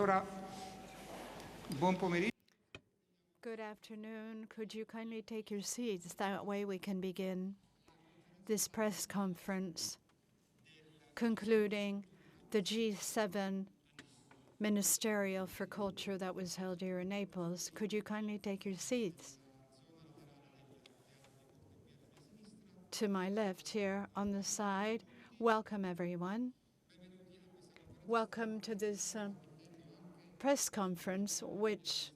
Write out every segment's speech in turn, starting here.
Allora, buon pomeriggio. Good afternoon. Could you kindly take your seats? That way we can begin this press conference concluding the G7 Ministerial for Culture that was held here in Naples. Could you kindly take your seats? To my left here on the side, welcome everyone. Welcome to this press conference, which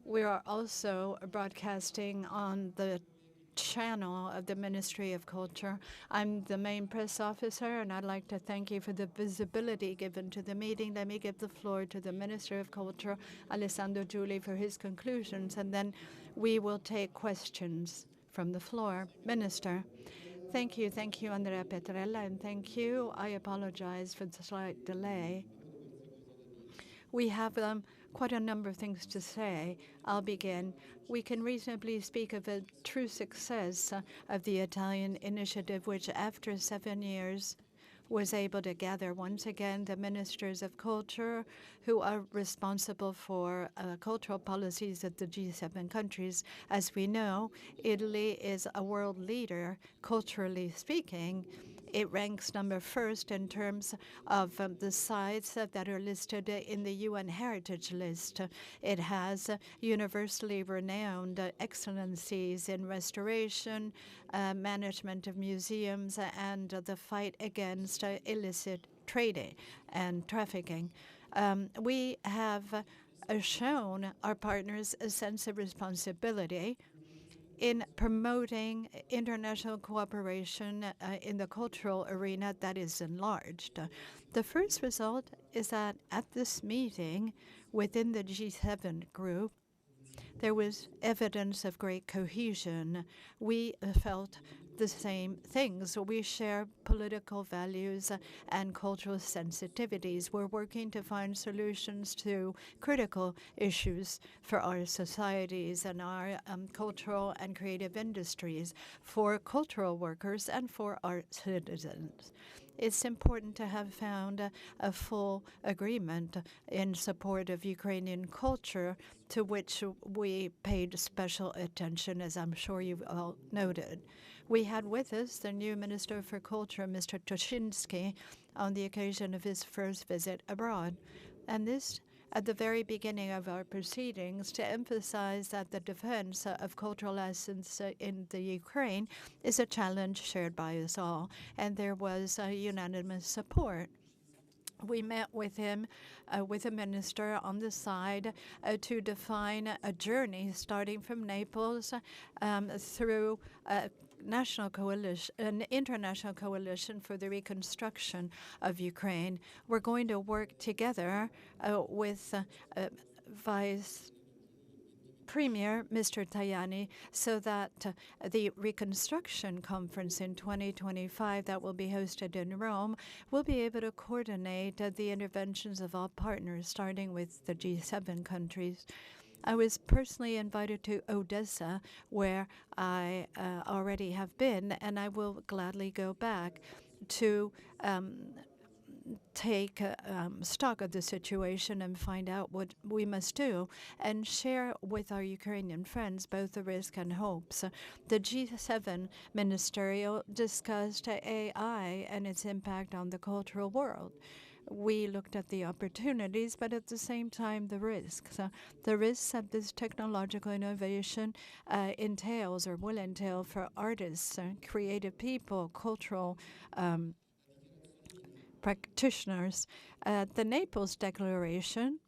we are also broadcasting on the channel of the Ministry of Culture. I'm the main press officer, and I'd like to thank you for the visibility given to the meeting. Let me give the floor to the Minister of Culture, Alessandro Giuli, for his conclusions, and then we will take questions from the floor. Minister. Thank you, Andrea Petrella, and thank you. I apologize for the slight delay. We have quite a number of things to say. I'll begin. We can reasonably speak of a true success of the Italian initiative, which after 7 years was able to gather once again the ministers of culture who are responsible for cultural policies of the G7 countries. As we know, Italy is a world leader, culturally speaking. It ranks number first in terms of the sites that are listed in the UN Heritage List. It has universally renowned excellencies in restoration, management of museums, and the fight against illicit trading and trafficking. We have shown our partners a sense of responsibility in promoting international cooperation in the cultural arena that is enlarged. The first result is that at this meeting within the G7 group, there was evidence of great cohesion. We felt the same things. We share political values and cultural sensitivities. We're working to find solutions to critical issues for our societies and our cultural and creative industries, for cultural workers and for our citizens. It's important to have found a full agreement in support of Ukrainian culture, to which we paid special attention, as I'm sure you've all noted. We had with us the new Minister for Culture, Mr. Toshinsky, on the occasion of his first visit abroad. And this at the very beginning of our proceedings to emphasize that the defense of cultural assets in the Ukraine is a challenge shared by us all, and there was unanimous support. We met with him, with a minister on the side, to define a journey starting from Naples through national coalition, an international coalition for the reconstruction of Ukraine. We're going to work together with Vice Premier Mr. Tajani, so that the reconstruction conference in 2025 that will be hosted in Rome will be able to coordinate the interventions of all partners, starting with the G7 countries. I was personally invited to Odessa, where I already have been, and I will gladly go back to take stock of the situation and find out what we must do and share with our Ukrainian friends both the risk and hopes. The G7 ministerial discussed AI and its impact on the cultural world. We looked at the opportunities, but at the same time, the risks. The risks that this technological innovation entails or will entail for artists, creative people, cultural practitioners. The Naples Declaration,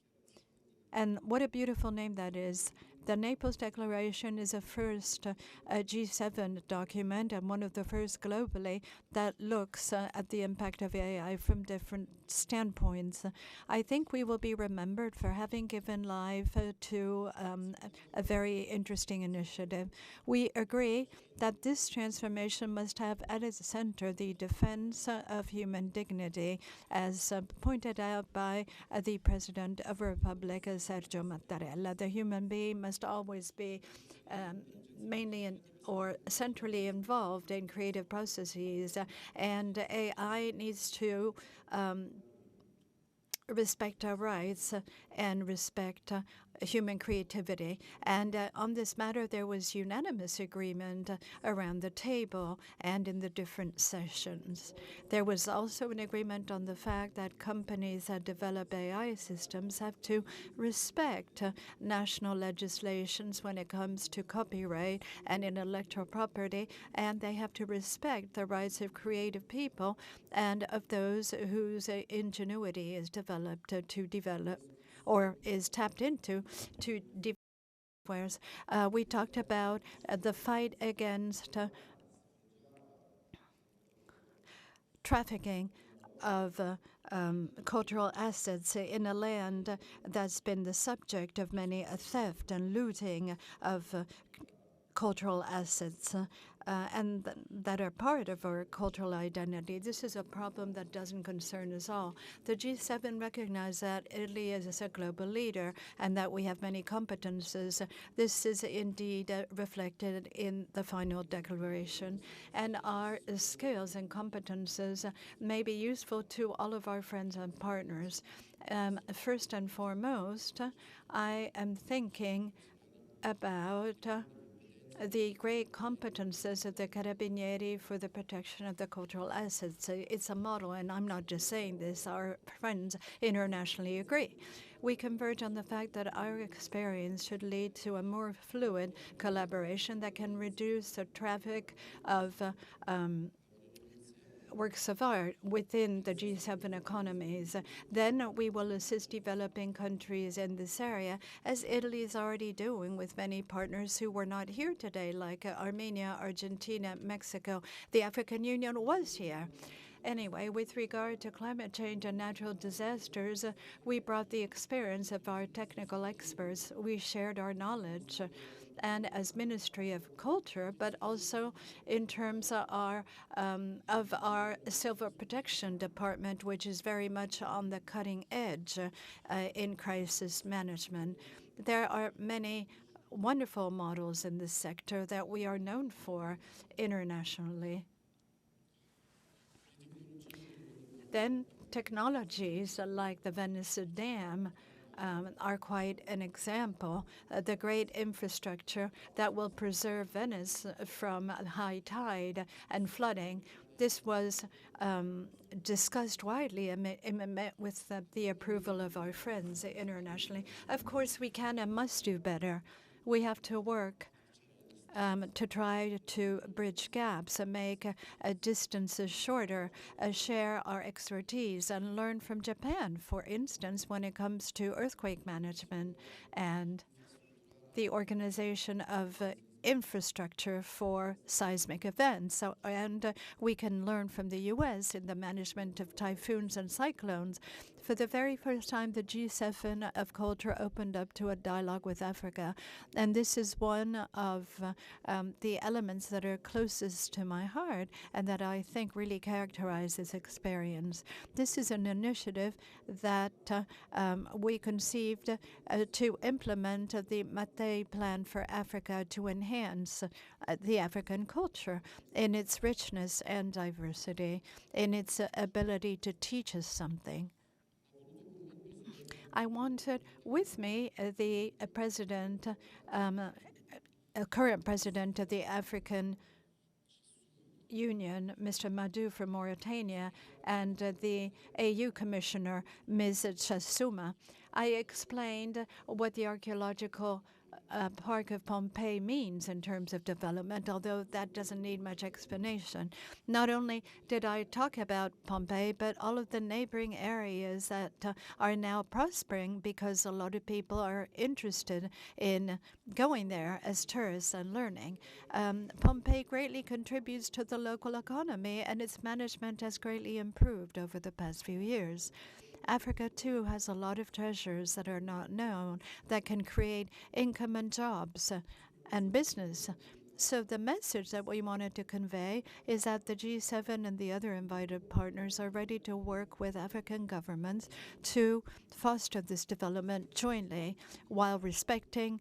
and what a beautiful name that is. The Naples Declaration is a first G7 document and one of the first globally that looks at the impact of AI from different standpoints. I think we will be remembered for having given life to a very interesting initiative. We agree that this transformation must have at its center the defense of human dignity, as pointed out by the President of the Republic, Sergio Mattarella. The human being must always be mainly or centrally involved in creative processes, and AI needs to respect our rights and respect human creativity. And on this matter, there was unanimous agreement around the table and in the different sessions. There was also an agreement on the fact that companies that develop AI systems have to respect national legislations when it comes to copyright and intellectual property, and they have to respect the rights of creative people and of those whose ingenuity is developed to develop or is tapped into to develop. We talked about the fight against trafficking of cultural assets in a land that's been the subject of many theft and looting of cultural assets and that are part of our cultural identity. This is a problem that doesn't concern us all. The G7 recognize that Italy is a global leader and that we have many competences. This is indeed reflected in the final declaration. And our skills and competences may be useful to all of our friends and partners. First and foremost, I am thinking about the great competences of the Carabinieri for the protection of the cultural assets. It's a model, and I'm not just saying this. Our friends internationally agree. We converge on the fact that our experience should lead to a more fluid collaboration that can reduce the traffic of works of art within the G7 economies. Then we will assist developing countries in this area, as Italy is already doing with many partners who were not here today, like Armenia, Argentina, Mexico. The African Union was here. Anyway, with regard to climate change and natural disasters, we brought the experience of our technical experts. We shared our knowledge. And as Ministry of Culture, but also in terms of our Civil Protection Department, which is very much on the cutting edge in crisis management. There are many wonderful models in this sector that we are known for internationally. Then technologies like the Venice Dam are quite an example. The great infrastructure that will preserve Venice from high tide and flooding. This was discussed widely and met with the approval of our friends internationally. Of course, we can and must do better. We have to work to try to bridge gaps and make distances shorter, share our expertise, and learn from Japan, for instance, when it comes to earthquake management and the organization of infrastructure for seismic events. And we can learn from the U.S. in the management of typhoons and cyclones. For the very first time, the G7 of Culture opened up to a dialogue with Africa. And this is one of the elements that are closest to my heart and that I think really characterize this experience. This is an initiative that we conceived to implement the Mattei Plan for Africa to enhance the African culture in its richness and diversity, in its ability to teach us something. I wanted with me the president, current president of the African Union, Mr. Madou from Mauritania, and the AU Commissioner, Ms. Chassouma. I explained what the archaeological Park of Pompeii means in terms of development, although that doesn't need much explanation. Not only did I talk about Pompeii, but all of the neighboring areas that are now prospering because a lot of people are interested in going there as tourists and learning. Pompeii greatly contributes to the local economy, and its management has greatly improved over the past few years. Africa, too, has a lot of treasures that are not known that can create income and jobs and business. So the message that we wanted to convey is that the G7 and the other invited partners are ready to work with African governments to foster this development jointly while respecting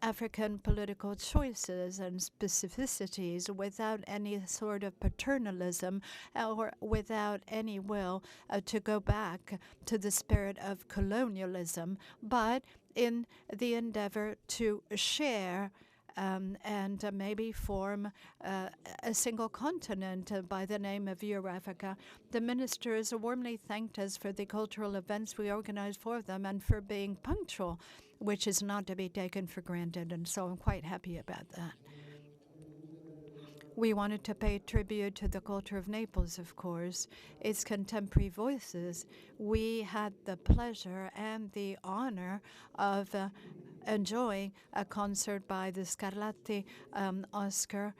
African political choices and specificities without any sort of paternalism or without any will to go back to the spirit of colonialism, but in the endeavor to share and maybe form a single continent by the name of Eurafrica. The ministers warmly thanked us for the cultural events we organized for them and for being punctual, which is not to be taken for granted, and so I'm quite happy about that. We wanted to pay tribute to the culture of Naples, of course, its contemporary voices. We had the pleasure and the honor of enjoying a concert by the Scarlatti Oscar,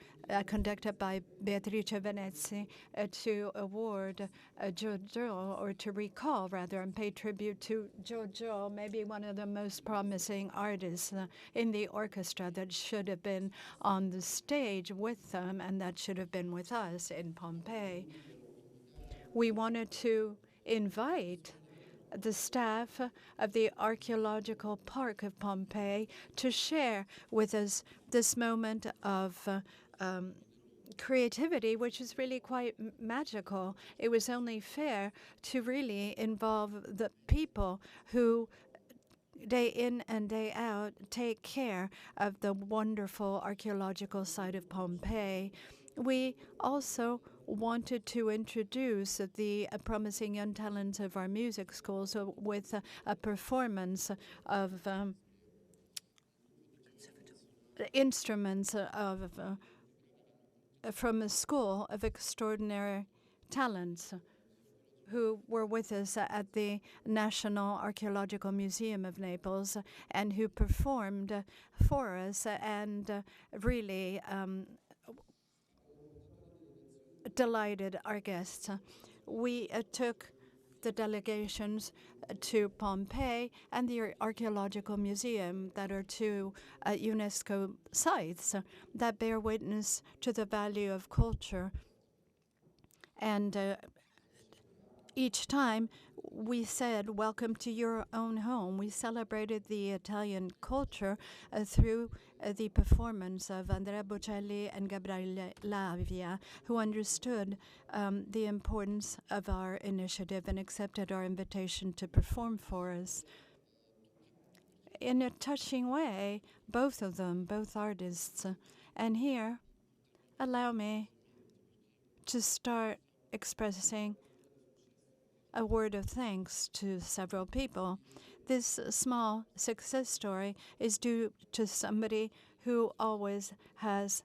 conducted by Beatrice Venezzi, to award Jojo, or to recall, rather, and pay tribute to Jojo, maybe one of the most promising artists in the orchestra that should have been on the stage with them and that should have been with us in Pompeii. We wanted to invite the staff of the Archaeological Park of Pompeii to share with us this moment of creativity, which is really quite magical. It was only fair to really involve the people who day in and day out take care of the wonderful archaeological site of Pompeii. We also wanted to introduce the promising young talents of our music schools with a performance of instruments from a school of extraordinary talents who were with us at the National Archaeological Museum of Naples and who performed for us and really delighted our guests. We took the delegations to Pompeii and the Archaeological Museum, that are two UNESCO sites that bear witness to the value of culture. And each time we said, "Welcome to your own home." We celebrated the Italian culture through the performance of Andrea Bocelli and Gabriele Lavia, who understood the importance of our initiative and accepted our invitation to perform for us. In a touching way, both of them, both artists. And here, allow me to start expressing a word of thanks to several people. This small success story is due to somebody who always has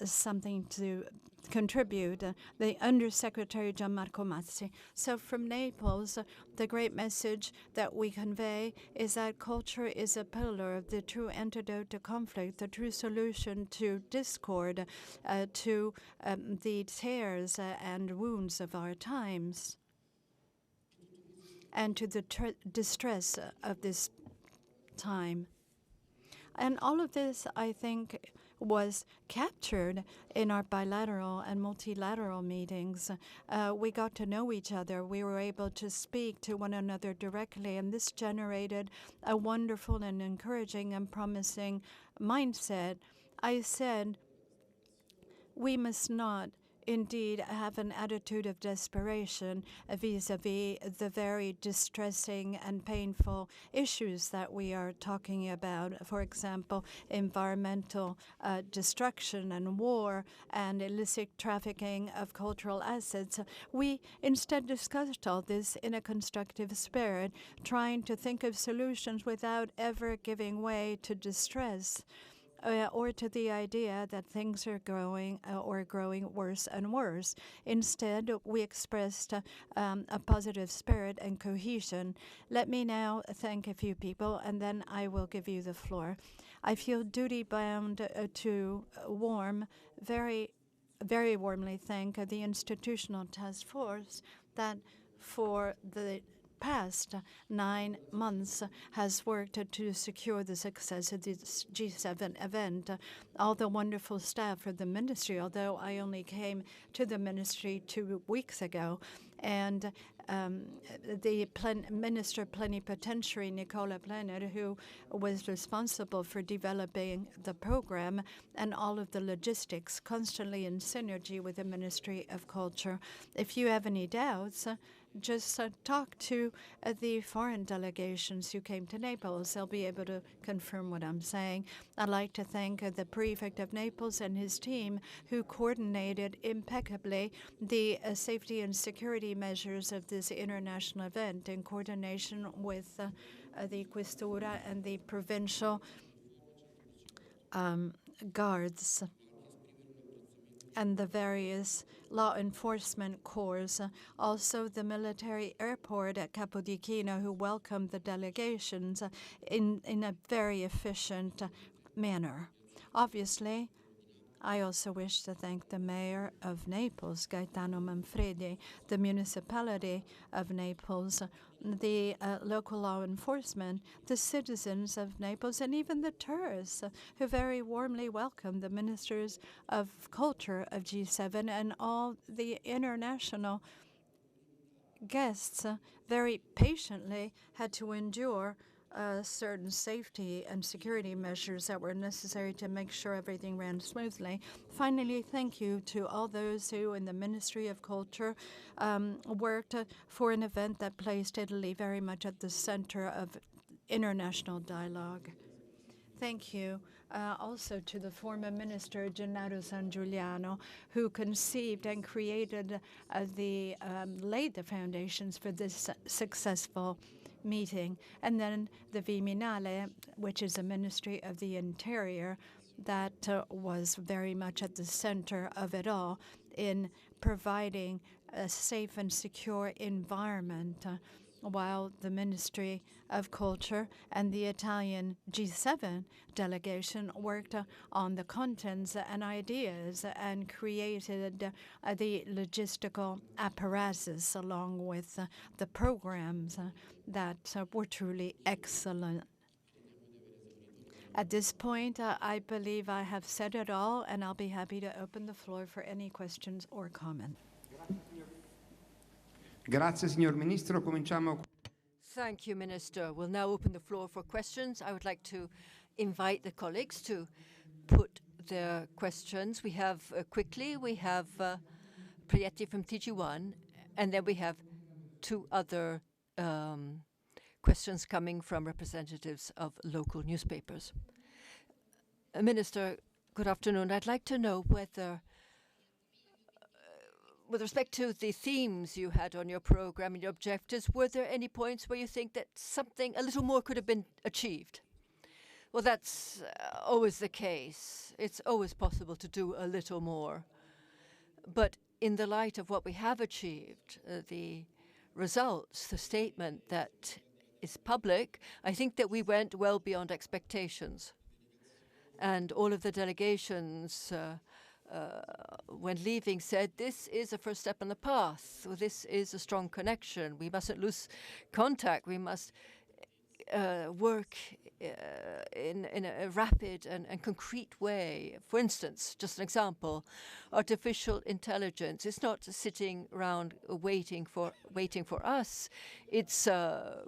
something to contribute, the Undersecretary Gianmarco Mazzi. So from Naples, the great message that we convey is that culture is a pillar of the true antidote to conflict, the true solution to discord, to the tears and wounds of our times, and to the distress of this time. And all of this, I think, was captured in our bilateral and multilateral meetings. We got to know each other. We were able to speak to one another directly, and this generated a wonderful and encouraging and promising mindset. I said, we must not indeed have an attitude of desperation vis-a-vis the very distressing and painful issues that we are talking about. For example, environmental destruction and war and illicit trafficking of cultural assets. We instead discussed all this in a constructive spirit, trying to think of solutions without ever giving way to distress. Or to the idea that things are growing worse and worse. Instead, we expressed a positive spirit and cohesion. Let me now thank a few people, and then I will give you the floor. I feel duty-bound to very, very warmly thank the institutional task force that for the past 9 months has worked to secure the success of this G7 event. All the wonderful staff of the ministry, although I only came to the ministry 2 weeks ago, and the Minister Plenipotentiary, Nicola Plener, who was responsible for developing the program and all of the logistics, constantly in synergy with the Ministry of Culture. If you have any doubts, just talk to the foreign delegations who came to Naples. They'll be able to confirm what I'm saying. I'd like to thank the prefect of Naples and his team who coordinated impeccably the safety and security measures of this international event in coordination with the Questura and the provincial guards and the various law enforcement corps, also the military airport at Capodichino, who welcomed the delegations in a very efficient manner. Obviously, I also wish to thank the mayor of Naples, Gaetano Manfredi, the municipality of Naples, the local law enforcement, the citizens of Naples, and even the tourists who very warmly welcomed the ministers of culture of G7 and all the international guests very patiently had to endure certain safety and security measures that were necessary to make sure everything ran smoothly. Finally, thank you to all those who in the Ministry of Culture worked for an event that placed Italy very much at the center of international dialogue. Thank you also to the former minister, Gennaro San Giuliano, who conceived and created laid the foundations for this successful meeting. And then the Viminale, which is a ministry of the interior, that was very much at the center of it all in providing a safe and secure environment while the Ministry of Culture and the Italian G7 delegation worked on the contents and ideas and created the logistical apparatus along with the programs that were truly excellent. At this point, I believe I have said it all, and I'll be happy to open the floor for any questions or comments. Grazie, signor Ministro. Cominciamo. Thank you, Minister. We'll now open the floor for questions. I would like to invite the colleagues to put their questions. We have Prietti from TG1, and then we have 2 other questions coming from representatives of local newspapers. Minister, good afternoon. I'd like to know whether, with respect to the themes you had on your program and your objectives, were there any points where you think that something, a little more could have been achieved? Well, that's always the case. It's always possible to do a little more. But in the light of what we have achieved, the results, the statement that is public, I think that we went well beyond expectations. And all of the delegations when leaving said, this is a first step on the path. This is a strong connection. We mustn't lose contact. We must work in a rapid and concrete way. For instance, just an example, artificial intelligence is not sitting around waiting for us. It's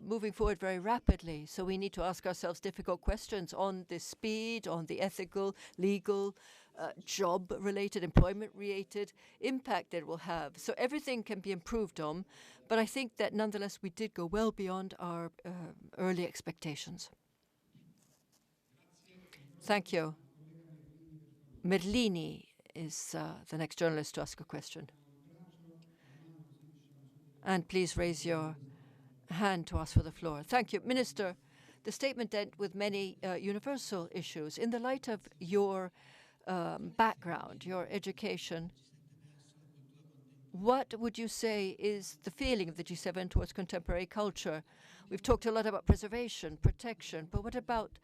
moving forward very rapidly. So we need to ask ourselves difficult questions on the speed, on the ethical, legal, job-related, employment-related impact that it will have. So everything can be improved on, but I think that nonetheless we did go well beyond our early expectations. Thank you. Merlini is the next journalist to ask a question. And please raise your hand to ask for the floor. Thank you. Minister, the statement dealt with many universal issues. In the light of your background, your education, what would you say is the feeling of the G7 towards contemporary culture? We've talked a lot about preservation, protection, but what about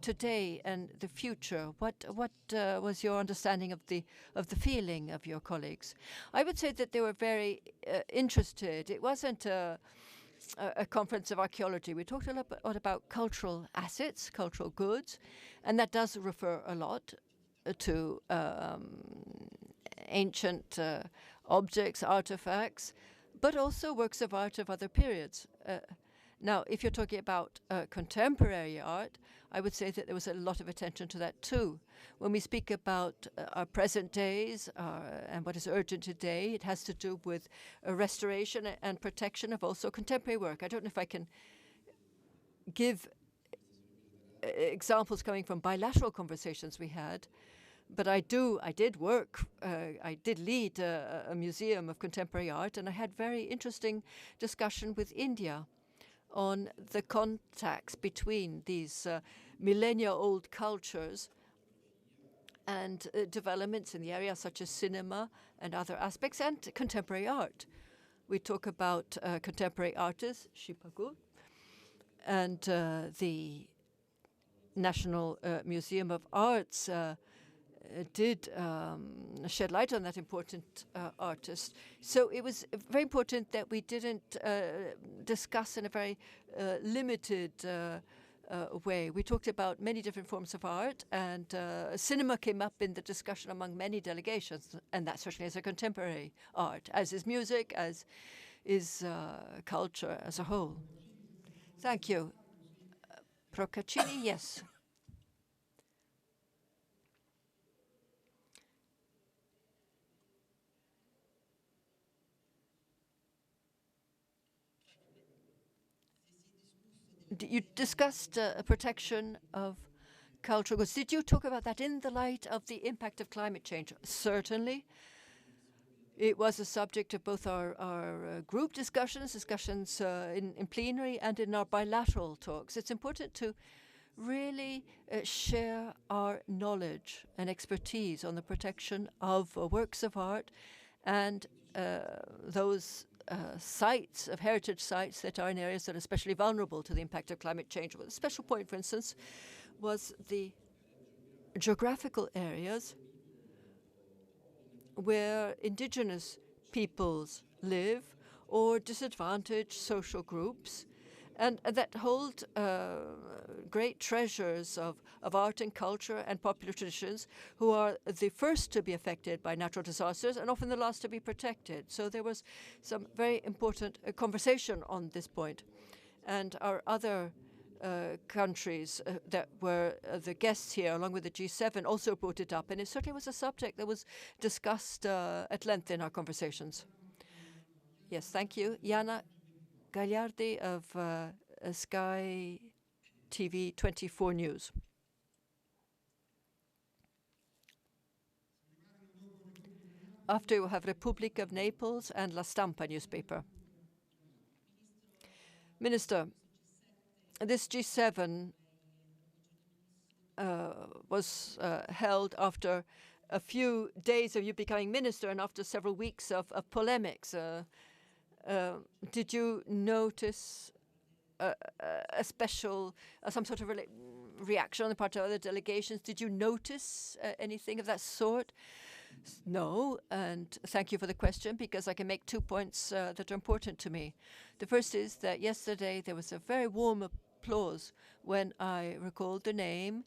today and the future? What was your understanding of the feeling of your colleagues? I would say that they were very interested. It wasn't a conference of archaeology. We talked a lot about cultural assets, cultural goods, and that does refer a lot to ancient objects, artifacts, but also works of art of other periods. Now, if you're talking about contemporary art, I would say that there was a lot of attention to that too. When we speak about our present days and what is urgent today, it has to do with restoration and protection of also contemporary work. I don't know if I can give examples coming from bilateral conversations we had, but I did lead a museum of contemporary art, and I had very interesting discussion with India on the contacts between these millennia-old cultures and developments in the area such as cinema and other aspects, and contemporary art. We talk about contemporary artists, Shipagu, and the National Museum of Arts did shed light on that important artist. So it was very important that we didn't discuss in a very limited way. We talked about many different forms of art, and cinema came up in the discussion among many delegations, and that certainly is a contemporary art, as is music, as is culture as a whole. Thank you. Procaccini, yes. You discussed protection of cultural goods. Did you talk about that in the light of the impact of climate change? Certainly. It was a subject of both our group discussions in plenary and in our bilateral talks. It's important to really share our knowledge and expertise on the protection of works of art and those sites, of heritage sites that are in areas that are especially vulnerable to the impact of climate change. A special point, for instance, was the geographical areas where indigenous peoples live or disadvantaged social groups, and that hold great treasures of art and culture and popular traditions, who are the first to be affected by natural disasters and often the last to be protected. So there was some very important conversation on this point. And our other countries that were the guests here, along with the G7, also brought it up. And it certainly was a subject that was discussed at length in our conversations. Yes, thank you. Jana Gagliardi of Sky TV 24 News. After we'll have Republic of Naples and La Stampa newspaper. Minister, this G7 was held after a few days of you becoming minister and after several weeks of polemics. Did you notice a special, some sort of reaction on the part of other delegations? Did you notice anything of that sort? No, and thank you for the question, because I can make 2 points that are important to me. The first is that yesterday there was a very warm applause when I recalled the name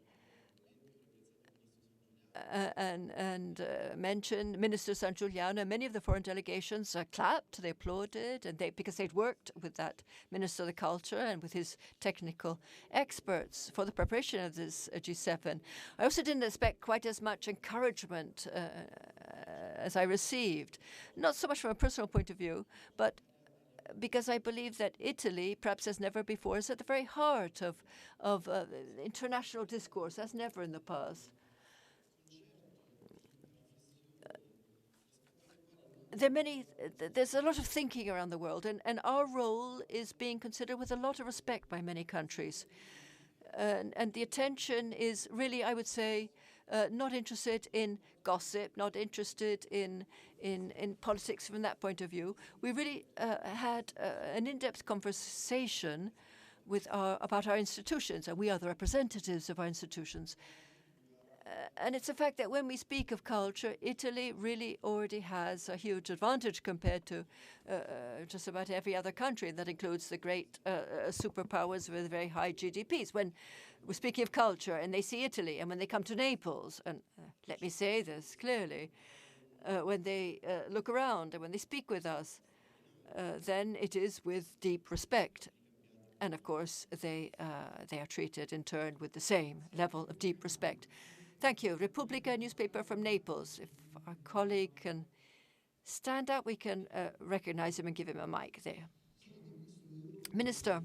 and mentioned Minister San Giuliano. Many of the foreign delegations clapped, they applauded, and because they'd worked with that Minister of the Culture and with his technical experts for the preparation of this G7. I also didn't expect quite as much encouragement as I received, not so much from a personal point of view, but because I believe that Italy, perhaps as never before, is at the very heart of international discourse, as never in the past. There's a lot of thinking around the world, and our role is being considered with a lot of respect by many countries. And the attention is really, I would say, not interested in gossip, not interested in politics from that point of view. We really had an in-depth conversation with about our institutions, and we are the representatives of our institutions. And it's a fact that when we speak of culture, Italy really already has a huge advantage compared to just about every other country. That includes the great superpowers with very high GDPs. When we're speaking of culture and they see Italy, and when they come to Naples, and let me say this clearly, when they look around and when they speak with us, then it is with deep respect. And of course, they are treated in turn with the same level of deep respect. Thank you. Repubblica newspaper from Naples. If our colleague can stand up, we can recognize him and give him a mic there. Minister,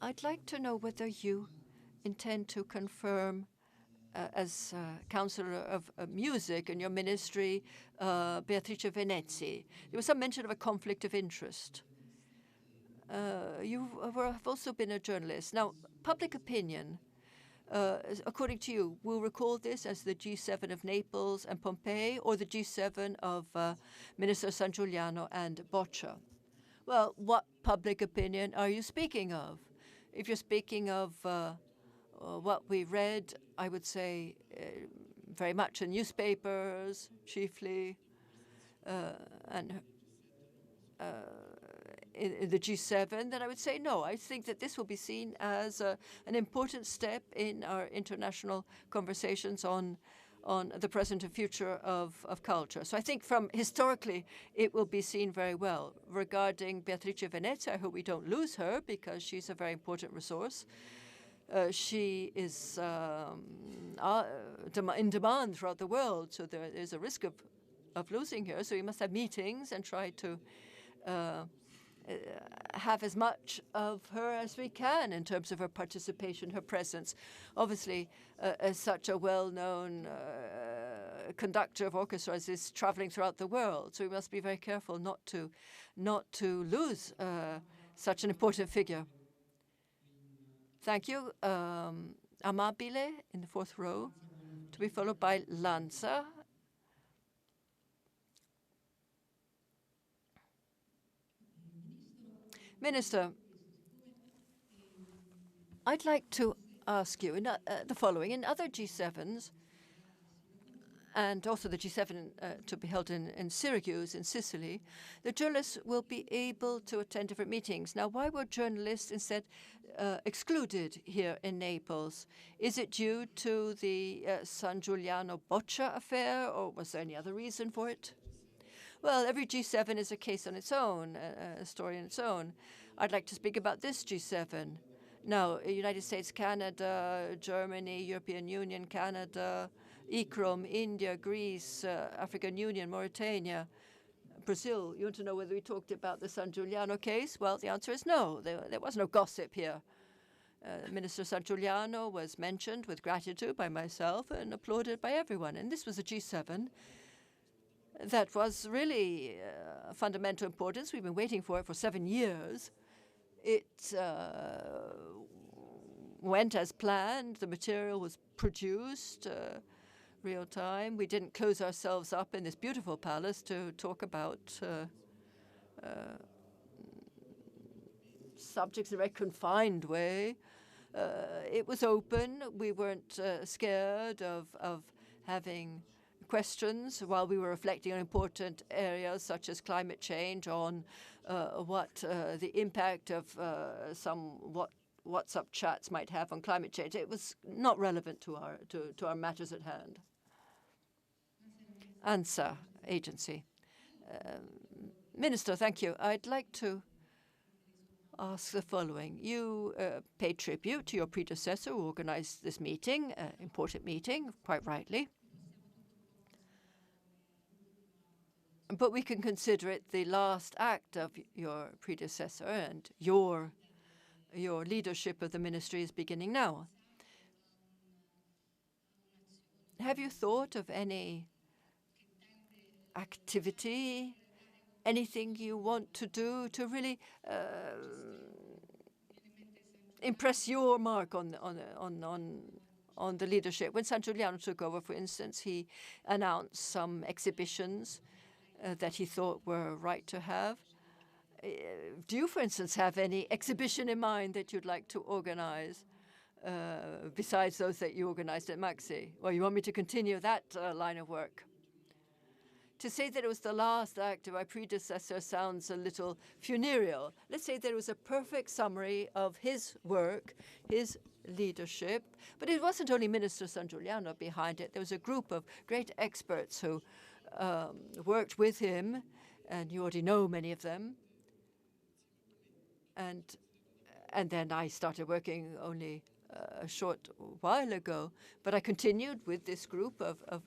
I'd like to know whether you intend to confirm as Councillor of Music in your ministry, Beatrice Venezzi. There was some mention of a conflict of interest. You have also been a journalist. Now, public opinion, according to you, will recall this as the G7 of Naples and Pompeii, or the G7 of Minister San Giuliano and Boccia? Well, what public opinion are you speaking of? If you're speaking of what we read, I would say very much in newspapers, chiefly, and in the G7, then I would say no. I think that this will be seen as an important step in our international conversations on the present and future of culture. So I think from historically, it will be seen very well. Regarding Beatrice Venezia, I hope we don't lose her because she's a very important resource. She is in demand throughout the world, so there is a risk of losing her. So we must have meetings and try to have as much of her as we can in terms of her participation, her presence. Obviously, as such a well-known conductor of orchestras is traveling throughout the world, so we must be very careful not to lose such an important figure. Thank you. Amabile in the fourth row, to be followed by Lanza. Minister, I'd like to ask you the following. In other G7s, and also the G7 to be held in Syracuse, in Sicily, the journalists will be able to attend different meetings. Now, why were journalists instead excluded here in Naples? Is it due to the San Giuliano Boccia affair, or was there any other reason for it? Well, every G7 is a case on its own, a story on its own. I'd like to speak about this G7. Now, United States, Canada, Germany, European Union, Canada, ICROM, India, Greece, African Union, Mauritania, Brazil. You want to know whether we talked about the San Giuliano case? Well, the answer is no. There was no gossip here. Minister San Giuliano was mentioned with gratitude by myself and applauded by everyone. And this was a G7 that was really fundamental importance. We've been waiting for it for 7 years. It went as planned. The material was produced real time. We didn't close ourselves up in this beautiful palace to talk about subjects in a very confined way. It was open. We weren't scared of having questions while we were reflecting on important areas such as climate change, on what the impact of some WhatsApp chats might have on climate change. It was not relevant to our matters at hand. ANSA agency. Minister, thank you. I'd like to ask the following. You paid tribute to your predecessor who organized this meeting, important meeting, quite rightly. But we can consider it the last act of your predecessor, and your leadership of the ministry is beginning now. Have you thought of any activity, anything you want to do to really impress your mark on the leadership? When San Giuliano took over, for instance, he announced some exhibitions that he thought were right to have. Do you, for instance, have any exhibition in mind that you'd like to organize besides those that you organized at Maxi? Well, you want me to continue that line of work? To say that it was the last act of my predecessor sounds a little funereal. Let's say that it was a perfect summary of his work, his leadership. But it wasn't only Minister San Giuliano behind it. There was a group of great experts who worked with him, and you already know many of them. And then I started working only a short while ago. But I continued with this group of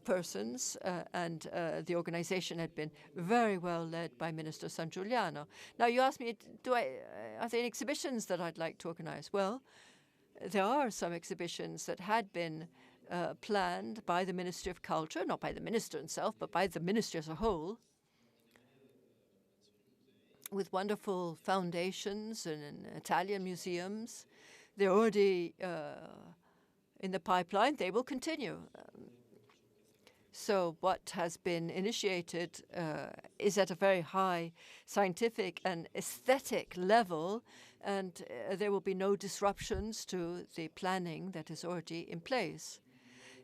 persons, and the organization had been very well led by Minister San Giuliano. Now, you asked me, are there any exhibitions that I'd like to organize? Well, there are some exhibitions that had been planned by the Ministry of Culture, not by the minister himself, but by the ministry as a whole, with wonderful foundations and Italian museums. They're already in the pipeline. They will continue. So what has been initiated is at a very high scientific and aesthetic level, and there will be no disruptions to the planning that is already in place.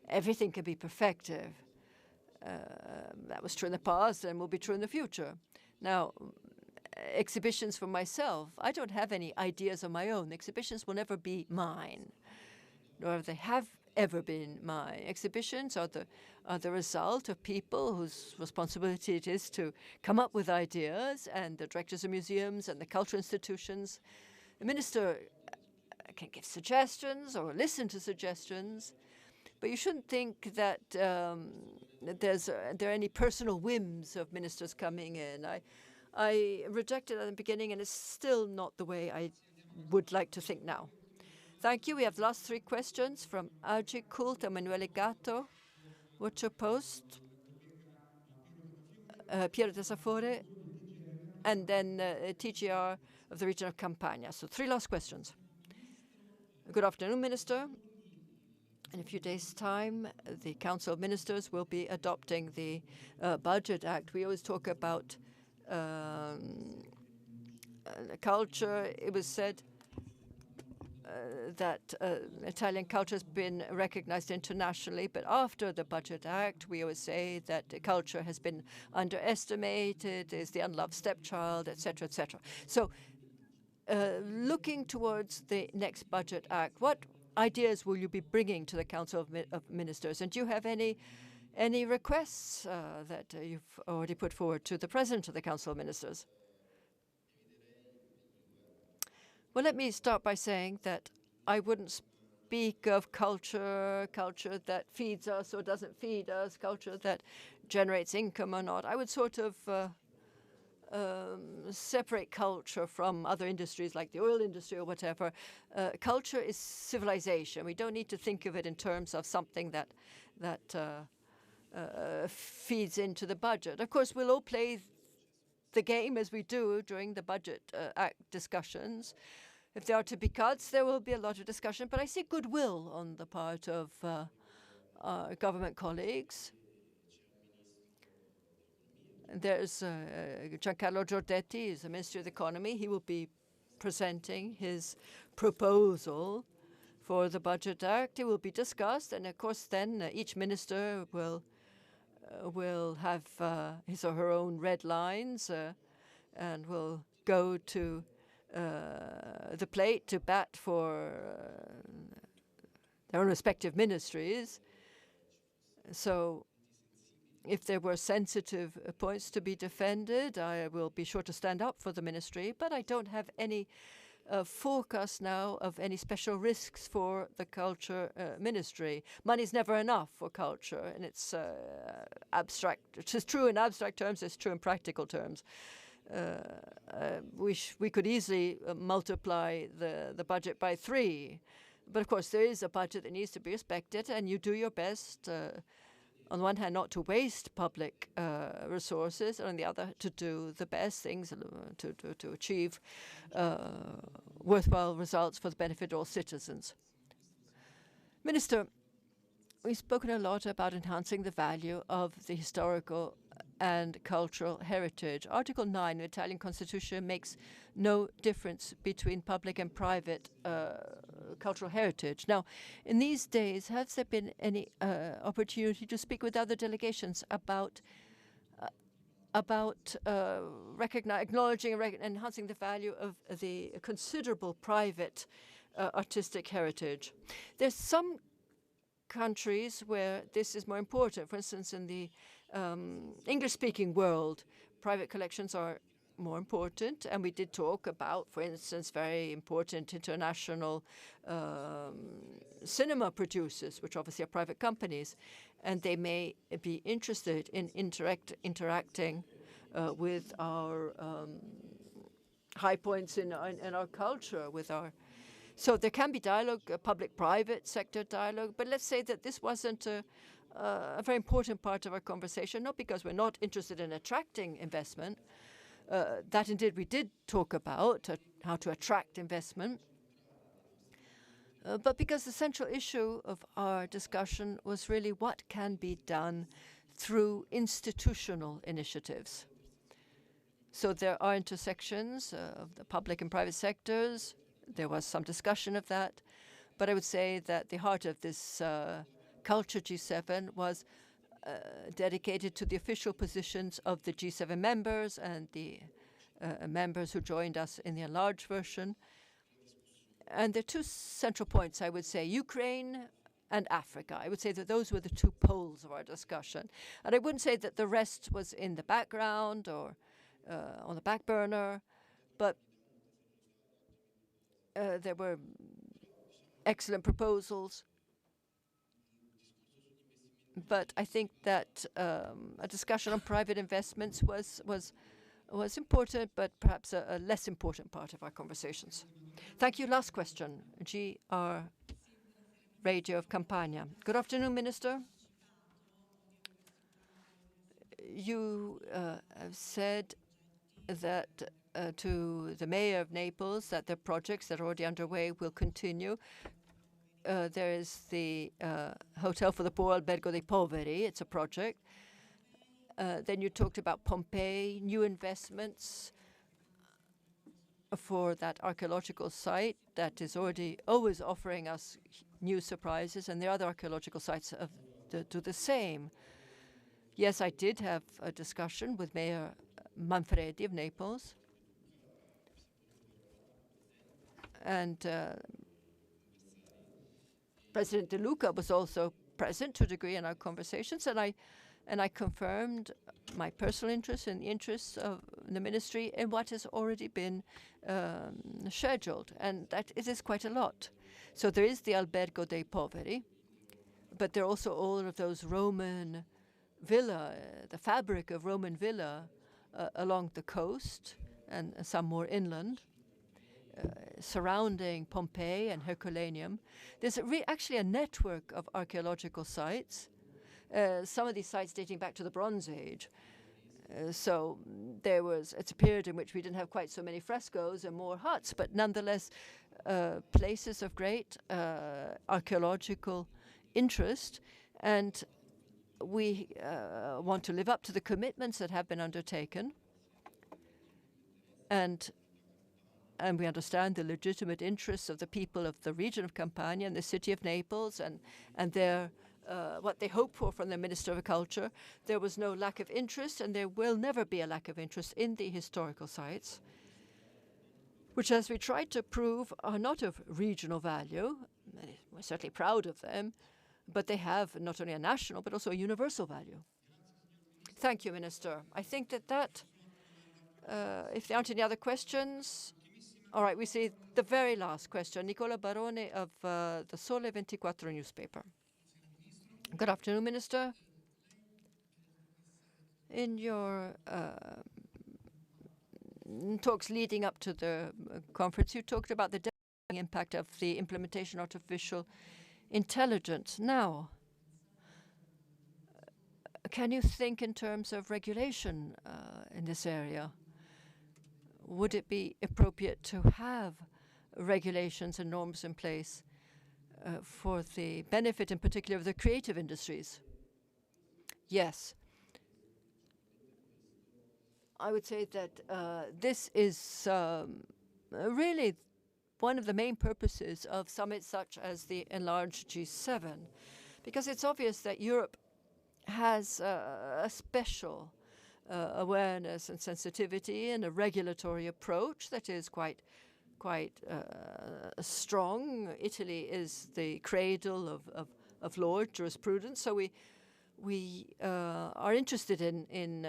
Everything can be perfected. That was true in the past and will be true in the future. Now, exhibitions for myself, I don't have any ideas of my own. Exhibitions will never be mine, nor they have ever been mine. Exhibitions are the result of people whose responsibility it is to come up with ideas, and the directors of museums and the cultural institutions. The minister can give suggestions or listen to suggestions, but you shouldn't think that there are any personal whims of ministers coming in. I rejected it at the beginning, and it's still not the way I would like to think now. Thank you. We have the last three questions from Agi Kult, Emanuele Gatto, Watcher Post, Piero de Safore, and then TGR of the region of Campania. So 3 last questions. Good afternoon, Minister. In a few days' time, the Council of Ministers will be adopting the Budget Act. We always talk about culture. It was said that Italian culture has been recognized internationally, but after the Budget Act, we always say that culture has been underestimated, is the unloved stepchild, etc., etc. So, looking towards the next Budget Act, what ideas will you be bringing to the Council of Ministers? And do you have any requests that you've already put forward to the President of the Council of Ministers? Well, let me start by saying that I wouldn't speak of culture that feeds us or doesn't feed us, culture that generates income or not. I would sort of separate culture from other industries like the oil industry or whatever. Culture is civilization. We don't need to think of it in terms of something that feeds into the budget. Of course, we'll all play the game as we do during the Budget Act discussions. If there are to be cuts, there will be a lot of discussion, but I see goodwill on the part of our government colleagues. There's Giancarlo Giorgetti, who's the Minister of the Economy. He will be presenting his proposal for the Budget Act. It will be discussed, and of course then each minister will have his or her own red lines and will go to the plate to bat for their own respective ministries. So if there were sensitive points to be defended, I will be sure to stand up for the ministry, but I don't have any forecast now of any special risks for the culture ministry. Money's never enough for culture, and it's abstract. It's true in abstract terms, it's true in practical terms. We could easily multiply the budget by 3. But of course, there is a budget that needs to be respected, and you do your best, on one hand, not to waste public resources, and on the other, to do the best things to achieve worthwhile results for the benefit of all citizens. Minister, we've spoken a lot about enhancing the value of the historical and cultural heritage. Article 9 of the Italian Constitution makes no difference between public and private cultural heritage. Now, in these days, has there been any opportunity to speak with other delegations about acknowledging and enhancing the value of the considerable private artistic heritage? There's some countries where this is more important. For instance, in the English-speaking world, private collections are more important, and we did talk about, for instance, very important international cinema producers, which obviously are private companies, and they may be interested in interacting with our high points in our culture, with our. So there can be dialogue, public-private sector dialogue, but let's say that this wasn't a very important part of our conversation, not because we're not interested in attracting investment. That indeed we did talk about, how to attract investment, but because the central issue of our discussion was really what can be done through institutional initiatives. So there are intersections of the public and private sectors. There was some discussion of that, but I would say that the heart of this Culture G7 was dedicated to the official positions of the G7 members and the members who joined us in the enlarged version. And there are two central points, I would say, Ukraine and Africa. I would say that those were the two poles of our discussion. And I wouldn't say that the rest was in the background or on the back burner, but there were excellent proposals. But I think that a discussion on private investments was important, but perhaps a less important part of our conversations. Thank you. Last question, GR Radio of Campania. Good afternoon, Minister. You have said that to the mayor of Naples that the projects that are already underway will continue. There is the Hotel for the Poor, Albergo dei Poveri. It's a project. Then you talked about Pompeii, new investments for that archaeological site that is already always offering us new surprises, and the other archaeological sites do the same. Yes, I did have a discussion with Mayor Manfredi of Naples, and President De Luca was also present to a degree in our conversations, and I confirmed my personal interest and the interests of the ministry in what has already been scheduled, and that it is quite a lot. So there is the Albergo dei Poveri, but there are also all of those Roman villa, the fabric of Roman villa along the coast and some more inland, surrounding Pompeii and Herculaneum. There's actually a network of archaeological sites, some of these sites dating back to the Bronze Age. So it's a period in which we didn't have quite so many frescoes and more huts, but nonetheless places of great archaeological interest, and we want to live up to the commitments that have been undertaken, and we understand the legitimate interests of the people of the region of Campania and the city of Naples, and their what they hope for from the Minister of Culture. There was no lack of interest, and there will never be a lack of interest in the historical sites, which, as we tried to prove, are not of regional value. We're certainly proud of them, but they have not only a national but also a universal value. Thank you, Minister. I think that if there aren't any other questions, all right, we see the very last question. Nicola Barone of the Sole 24 newspaper. Good afternoon, Minister. In your talks leading up to the conference, you talked about the impact of the implementation of artificial intelligence. Now, can you think in terms of regulation in this area? Would it be appropriate to have regulations and norms in place for the benefit, in particular, of the creative industries? Yes. I would say that this is really one of the main purposes of summits such as the enlarged G7, because it's obvious that Europe has a special awareness and sensitivity and a regulatory approach that is quite strong. Italy is the cradle of law jurisprudence, so we are interested in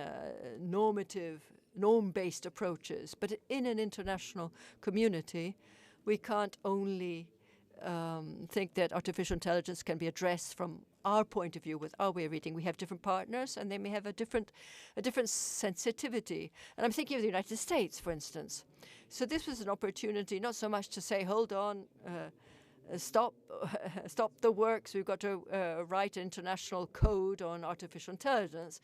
norm-based approaches. But in an international community, we can't only think that artificial intelligence can be addressed from our point of view with our way of reading. We have different partners, and they may have a different sensitivity. And I'm thinking of the United States, for instance. So this was an opportunity not so much to say, hold on, stop the works, we've got to write an international code on artificial intelligence.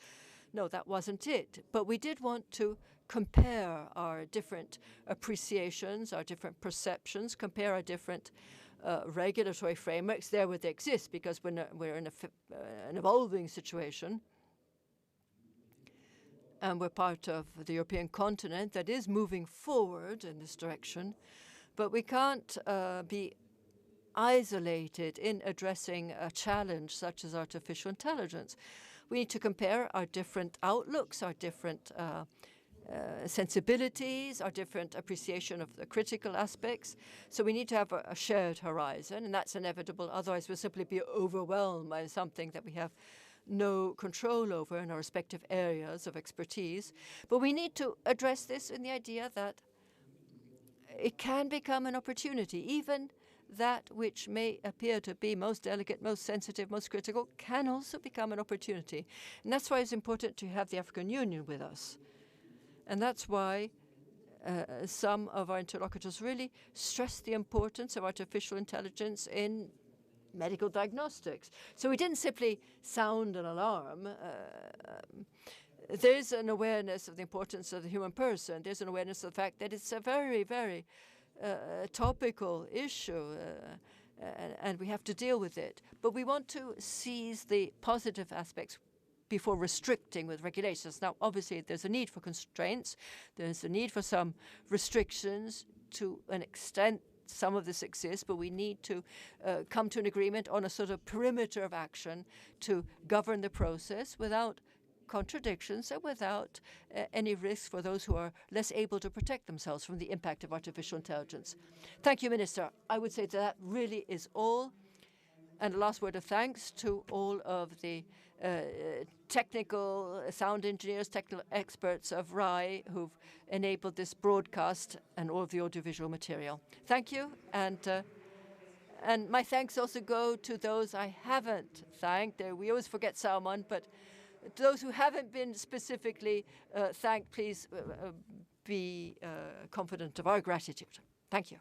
No, that wasn't it. But we did want to compare our different appreciations, our different perceptions, compare our different regulatory frameworks there where they exist, because we're in an evolving situation. And we're part of the European continent that is moving forward in this direction. But we can't be isolated in addressing a challenge such as artificial intelligence. We need to compare our different outlooks, our different sensibilities, our different appreciation of the critical aspects. So we need to have a shared horizon, and that's inevitable. Otherwise, we'll simply be overwhelmed by something that we have no control over in our respective areas of expertise. But we need to address this in the idea that it can become an opportunity. Even that which may appear to be most delicate, most sensitive, most critical can also become an opportunity. And that's why it's important to have the African Union with us. And that's why some of our interlocutors really stress the importance of artificial intelligence in medical diagnostics. So we didn't simply sound an alarm. There's an awareness of the importance of the human person. There's an awareness of the fact that it's a very, very topical issue, and we have to deal with it. But we want to seize the positive aspects before restricting with regulations. Now, obviously, there's a need for constraints. There's a need for some restrictions. To an extent, some of this exists, but we need to come to an agreement on a sort of perimeter of action to govern the process without contradictions and without any risk for those who are less able to protect themselves from the impact of artificial intelligence. Thank you, Minister. I would say that really is all. And a last word of thanks to all of the technical sound engineers, technical experts of RAI who've enabled this broadcast and all of the audiovisual material. Thank you. And my thanks also go to those I haven't thanked. We always forget someone, but to those who haven't been specifically thanked, please be confident of our gratitude. Thank you.